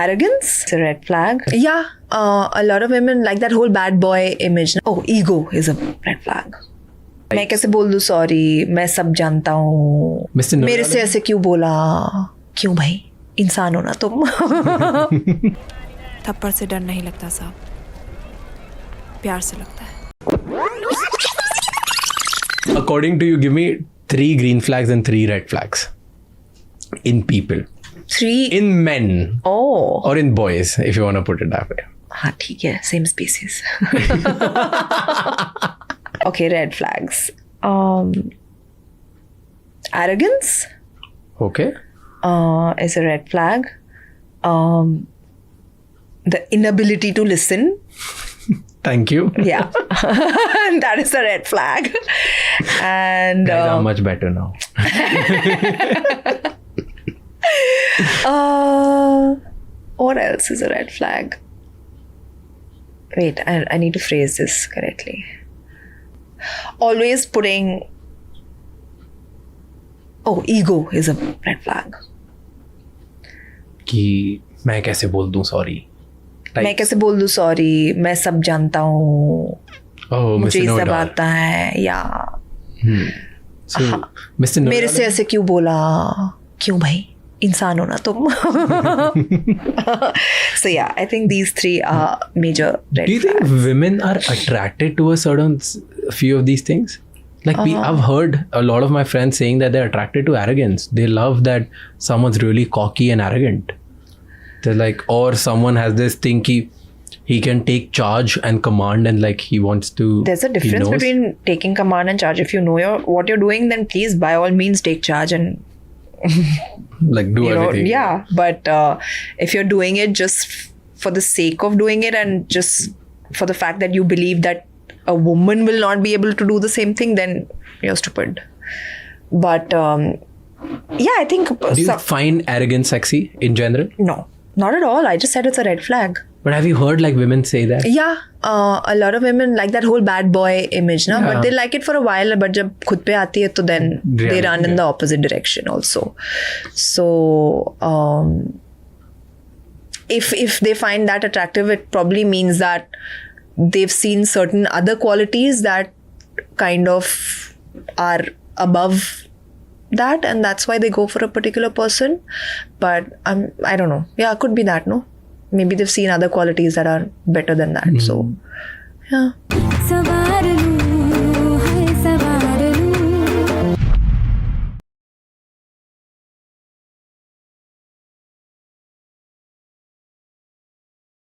Arrogance is a red flag. Yeah, a lot of women like that whole bad boy image. Oh, ego is a red flag. मैं कैसे बोल दूँ sorry, मैं सब जानता हूँ, मेरे से ऐसे क्यों बोला, क्यों भाई, इंसान हो ना तुम. थप्पड़ से डर नहीं लगता साहब, प्यार से लगता है. According to you, give me 3 green flags and 3 red flags in people. 3 In men. Oh. Or in boys, if you want to put it that way. हाँ ठीक है, same species. Okay, red flags. Arrogance Okay. is a red flag. The inability to listen. Thank you. Yeah. That is a red flag. And Guys are much better now. what else is a red flag? Wait, I need to phrase this correctly. Always putting... Oh, ego is a red flag. कि मैं कैसे बोल दूं sorry. मैं कैसे बोल दूं sorry, मैं सब जानता हूँ, मुझे ये सब आता है, या मेरे से ऐसे क्यों बोला, क्यों भाई, इंसान हो ना तुम. So yeah, I think these 3 are major red flags. Do you think women are attracted to a certain few of these things? Like I've heard a lot of my friends saying that they're attracted to arrogance. They love that someone's really cocky and arrogant. They're like, or someone has this thing he can take charge and command, and like he wants to. There's a difference between taking command and charge. If you know what you're doing, then please by all means take charge and like do everything. Yeah, but if you're doing it just for the sake of doing it and just for the fact that you believe that a woman will not be able to do the same thing, then you're stupid. But yeah, I think... Do you find arrogance sexy in general? No, not at all. I just said it's a red flag. But have you heard like women say that? Yeah, a lot of women like that whole bad boy image, na? But they like it for a while, but जब खुद पे आती है तो then they run in the opposite direction also. So if they find that attractive, it probably means that they've seen certain other qualities that kind of are above that, and that's why they go for a particular person. But I don't know. Yeah, it could be that, no? Maybe they've seen other qualities that are better than that. So, yeah.